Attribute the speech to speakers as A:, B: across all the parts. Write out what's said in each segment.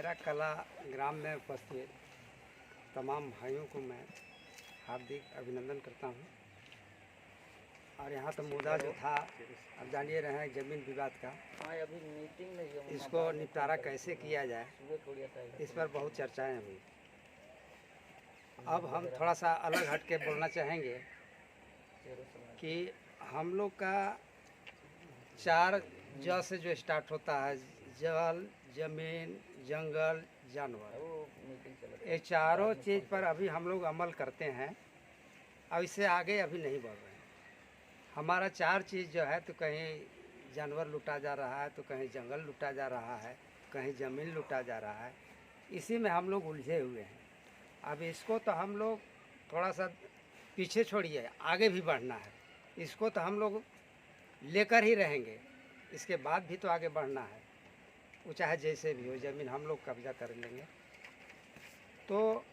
A: मेरा कला ग्राम में उपस्थित तमाम भाइयों को मैं हार्दिक अभिनंदन करता हूं। और यहाँ तो मुद्दा जो था, अब जानिए रहे हैं ज़मीन विवाद का,
B: अभी मीटिंग में
A: इसको निपटारा कैसे किया जाए, इस पर बहुत चर्चाएं हुई। अब हम थोड़ा सा अलग हट के बोलना चाहेंगे कि हम लोग का 4 ज से जो स्टार्ट होता है, जल, ज़मीन, जंगल, जानवर, ये चारों चीज़ पर अभी हम लोग अमल करते हैं। अब इससे आगे अभी नहीं बढ़ रहे हैं। हमारा 4 चीज़ जो है, तो कहीं जानवर लूटा जा रहा है, तो कहीं जंगल लूटा जा रहा है, कहीं ज़मीन लूटा जा रहा है। इसी में हम लोग उलझे हुए हैं। अब इसको तो हम लोग थोड़ा सा पीछे छोड़िए, आगे भी बढ़ना है। इसको तो हम लोग लेकर ही रहेंगे, इसके बाद भी तो आगे बढ़ना है। वो चाहे जैसे भी हो, ज़मीन हम लोग कब्जा कर लेंगे। तो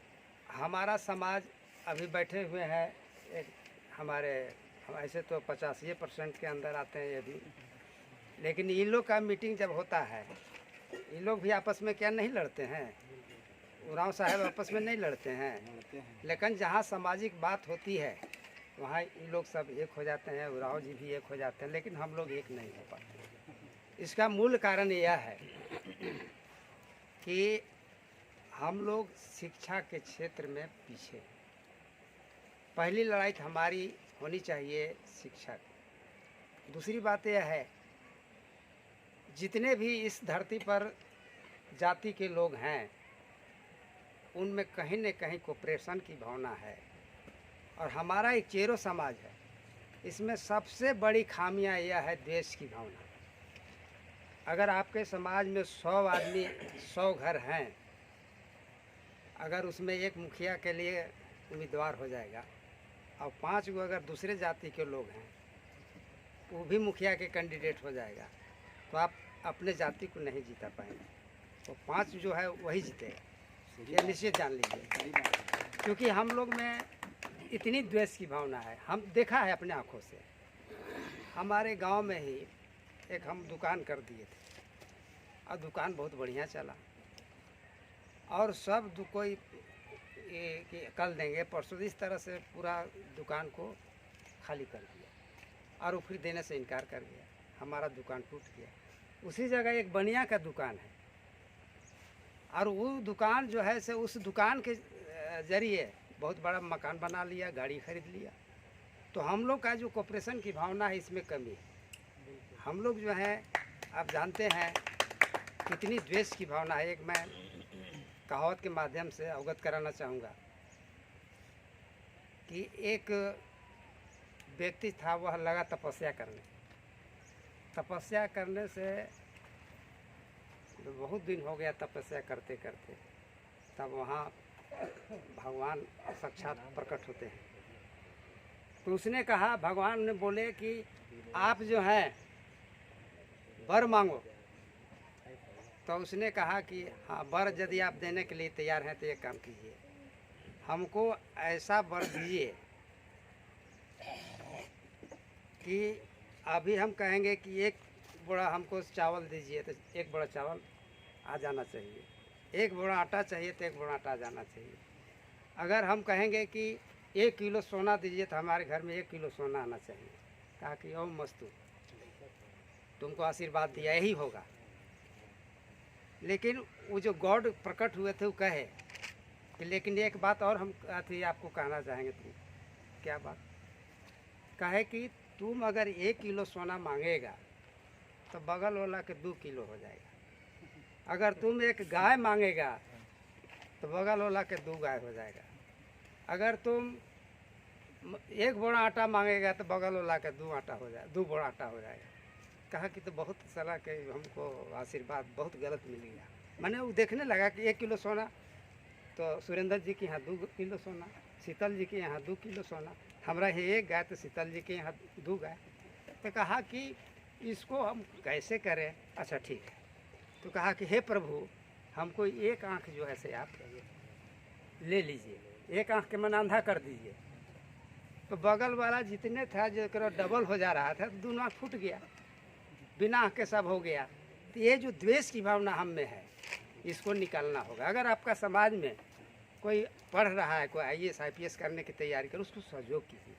A: हमारा समाज अभी बैठे हुए हैं, एक हमारे हम ऐसे तो 85% के अंदर आते हैं ये भी, लेकिन इन लोग का मीटिंग जब होता है, इन लोग भी आपस में क्या नहीं लड़ते हैं? उरांव साहब आपस में नहीं लड़ते हैं, लेकिन जहाँ सामाजिक बात होती है वहाँ ये लोग सब एक हो जाते हैं, उरांव जी भी एक हो जाते हैं, लेकिन हम लोग एक नहीं हो पाते। इसका मूल कारण यह है कि हम लोग शिक्षा के क्षेत्र में पीछे हैं। पहली लड़ाई तो हमारी होनी चाहिए शिक्षा की। दूसरी बात यह है, जितने भी इस धरती पर जाति के लोग हैं, उनमें कहीं न कहीं कोऑपरेशन की भावना है। और हमारा एक चेरो समाज है, इसमें सबसे बड़ी खामियां यह है द्वेष की भावना। अगर आपके समाज में 100 आदमी, 100 घर हैं, अगर उसमें एक मुखिया के लिए उम्मीदवार हो जाएगा और 5 गो अगर दूसरे जाति के लोग हैं, वो भी मुखिया के कैंडिडेट हो जाएगा, तो आप अपने जाति को नहीं जीता पाएंगे। तो 5 जो है वही जीतेगा, ये निश्चित जान लीजिए। क्योंकि हम लोग में इतनी द्वेष की भावना है। हम देखा है अपने आँखों से, हमारे गांव में ही एक हम दुकान कर दिए थे और दुकान बहुत बढ़िया चला, और सब कोई कि कल देंगे परसों, इस तरह से पूरा दुकान को खाली कर दिया और वो फिर देने से इनकार कर गया। हमारा दुकान टूट गया। उसी जगह एक बनिया का दुकान है, और वो दुकान जो है से उस दुकान के ज़रिए बहुत बड़ा मकान बना लिया, गाड़ी खरीद लिया। तो हम लोग का जो कोऑपरेशन की भावना है, इसमें कमी है। हम लोग जो है, आप जानते हैं कितनी द्वेष की भावना है। एक मैं कहावत के माध्यम से अवगत कराना चाहूँगा कि एक व्यक्ति था, वह लगा तपस्या करने। तपस्या करने से बहुत दिन हो गया तपस्या करते करते, तब वहाँ भगवान साक्षात प्रकट होते हैं। तो उसने कहा, भगवान ने बोले कि आप जो हैं वर मांगो। तो उसने कहा कि हाँ, वर यदि आप देने के लिए तैयार हैं तो एक काम कीजिए, हमको ऐसा वर दीजिए कि अभी हम कहेंगे कि 1 बोरा हमको चावल दीजिए, तो 1 बोरा चावल आ जाना चाहिए। 1 बोरा आटा चाहिए तो 1 बोरा आटा आ जाना चाहिए। अगर हम कहेंगे कि 1 किलो सोना दीजिए, तो हमारे घर में 1 किलो सोना आना चाहिए। कहा कि ओम मस्तु, तुमको आशीर्वाद दिया यही होगा। लेकिन वो जो गॉड प्रकट हुए थे, वो कहे कि लेकिन एक बात और हम आपको कहना चाहेंगे। तुम क्या बात? कहे कि तुम अगर 1 किलो सोना मांगेगा तो बगल वाला के 2 किलो हो जाएगा। अगर तुम 1 गाय मांगेगा तो बगल वाला के 2 गाय हो जाएगा। अगर तुम 1 बोरा आटा मांगेगा तो बगल वाला के 2 आटा हो जाएगा, 2 बोरा आटा हो जाएगा। कहा कि तो बहुत सारा के हमको आशीर्वाद बहुत गलत मिल गया। मैंने वो देखने लगा कि 1 किलो सोना, तो सुरेंद्र जी के यहाँ 2 किलो सोना, शीतल जी के यहाँ 2 किलो सोना, हमारा है 1 गाय, तो शीतल जी के यहाँ 2 गाय। तो कहा कि इसको हम कैसे करें? अच्छा ठीक है। तो कहा कि हे प्रभु, हमको 1 आँख जो है से आप ले लीजिए, 1 आँख के मन अंधा कर दीजिए। तो बगल वाला जितने था जो डबल हो जा रहा था, 2 आँख फूट गया, बिना आँख के सब हो गया। तो ये जो द्वेष की भावना हम में है, इसको निकालना होगा। अगर आपका समाज में कोई पढ़ रहा है, कोई IAS IPS करने की तैयारी कर, उसको सहयोग कीजिए।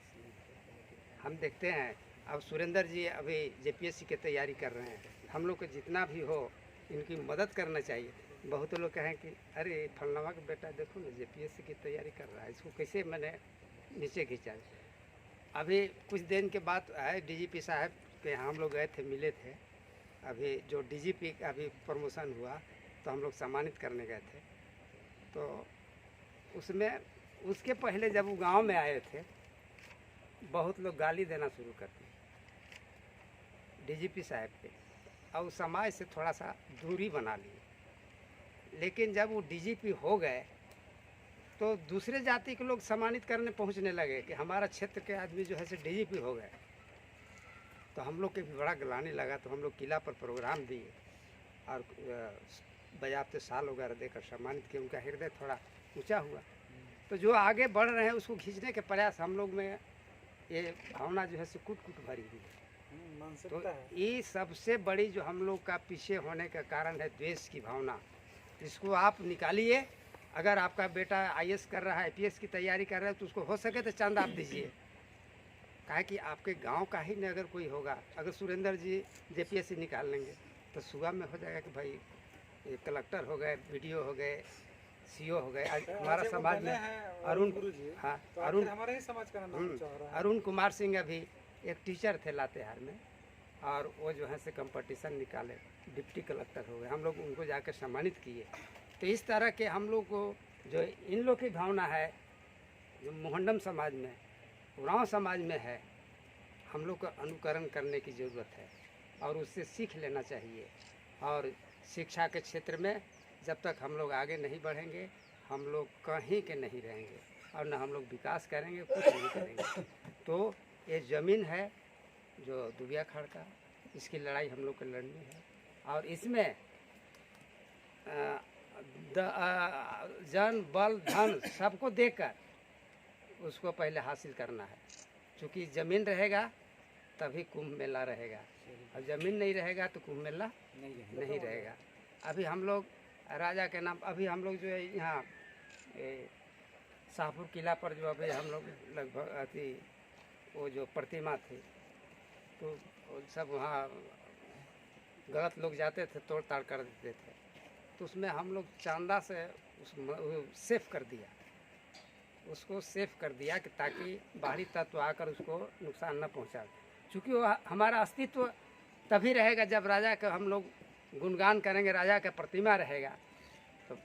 A: हम देखते हैं अब सुरेंद्र जी अभी JPSC की तैयारी कर रहे हैं, हम लोग को जितना भी हो इनकी मदद करना चाहिए। बहुत लोग कहें कि अरे फलनामा का बेटा देखो ना JPSC की तैयारी कर रहा है, इसको कैसे मैंने नीचे खींचा। अभी कुछ दिन के बाद आए DGP साहब के यहाँ हम लोग गए थे, मिले थे। अभी जो DGP का अभी प्रमोशन हुआ तो हम लोग सम्मानित करने गए थे। तो उसमें उसके पहले जब वो गांव में आए थे, बहुत लोग गाली देना शुरू कर दिए DGP साहब के, और समाज से थोड़ा सा दूरी बना लिए। लेकिन जब वो DGP हो गए तो दूसरे जाति के लोग सम्मानित करने पहुंचने लगे कि हमारा क्षेत्र के आदमी जो है से DGP हो गए। तो हम लोग के भी बड़ा गलाने लगा, तो हम लोग किला पर प्रोग्राम दिए और बजाते साल वगैरह देकर सम्मानित किए। उनका हृदय थोड़ा ऊंचा हुआ। तो जो आगे बढ़ रहे हैं उसको खींचने के प्रयास हम लोग में ये भावना जो है से कुट कुट भरी हुई है। तो ये सबसे बड़ी जो हम लोग का पीछे होने का कारण है द्वेष की भावना। इसको आप निकालिए। अगर आपका बेटा IAS कर रहा है, IPS की तैयारी कर रहा है, तो उसको हो सके तो चंद आप दीजिए। काहे कि आपके गांव का ही न अगर कोई होगा, अगर सुरेंद्र जी JPSC निकाल लेंगे तो सुबह में हो जाएगा कि भाई ये कलेक्टर हो गए, BDO हो गए, CO हो गए। आज हमारा समाज में अरुण, हाँ अरुण,
C: हमारे ही समाज का नाम ऊंचा हो रहा है।
A: अरुण कुमार सिंह अभी एक टीचर थे लातेहार में, और वो जो है से कंपटीशन निकाले, डिप्टी कलेक्टर हो गए। हम लोग उनको जाकर सम्मानित किए। तो इस तरह के हम लोग को जो इन लोग की भावना है, जो मोहंडम समाज में, उरांव समाज में है, हम लोग को अनुकरण करने की ज़रूरत है और उससे सीख लेना चाहिए। और शिक्षा के क्षेत्र में जब तक हम लोग आगे नहीं बढ़ेंगे, हम लोग कहीं के नहीं रहेंगे और न हम लोग विकास करेंगे, कुछ नहीं करेंगे। तो ये ज़मीन है जो दुबिया खड़ का, इसकी लड़ाई हम लोग को लड़नी है। और इसमें जन बल धन सबको देकर उसको पहले हासिल करना है। क्योंकि ज़मीन रहेगा तभी कुंभ मेला रहेगा, और ज़मीन नहीं रहेगा तो कुंभ मेला नहीं रहेगा। अभी हम लोग राजा के नाम, अभी हम लोग जो है यहाँ शाहपुर किला पर जो अभी हम लोग लगभग अति वो जो प्रतिमा थी, तो सब वहाँ गलत लोग जाते थे, तोड़ ताड़ कर देते थे। तो उसमें हम लोग चांदा से सेफ कर दिया, उसको सेफ कर दिया कि ताकि बाहरी तत्व आकर उसको नुकसान न पहुँचा। चूँकि वो हमारा अस्तित्व तभी रहेगा जब राजा का हम लोग गुणगान करेंगे, राजा का प्रतिमा रहेगा। तो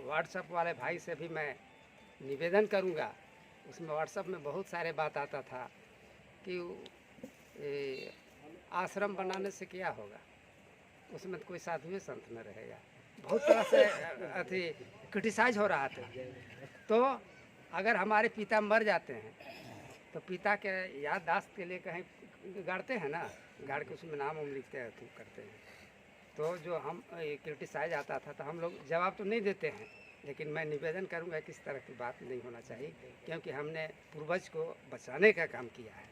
A: व्हाट्सएप वाले भाई से भी मैं निवेदन करूंगा। उसमें व्हाट्सएप में बहुत सारे बात आता था कि आश्रम बनाने से क्या होगा, उसमें कोई साधु संत न रहेगा। बहुत तरह से अथी क्रिटिसाइज हो रहा था। तो अगर हमारे पिता मर जाते हैं तो पिता के याददाश्त के लिए कहीं गाड़ते हैं ना, गाड़ के उसमें नाम लिखते हैं, तो करते हैं। तो जो हम क्रिटिसाइज आता था तो हम लोग जवाब तो नहीं देते हैं, लेकिन मैं निवेदन करूंगा कि इस तरह की बात नहीं होना चाहिए, क्योंकि हमने पूर्वज को बचाने का काम किया है।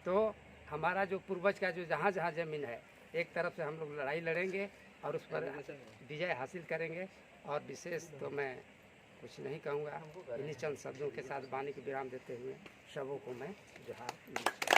A: तो हमारा जो पूर्वज का जो जहाँ जहाँ ज़मीन है, एक तरफ से हम लोग लड़ाई लड़ेंगे और उस पर विजय हासिल करेंगे। और विशेष तो मैं कुछ नहीं कहूँगा, इन्हीं चंद शब्दों के साथ वाणी की विराम देते हुए सबों को मैं जोहार।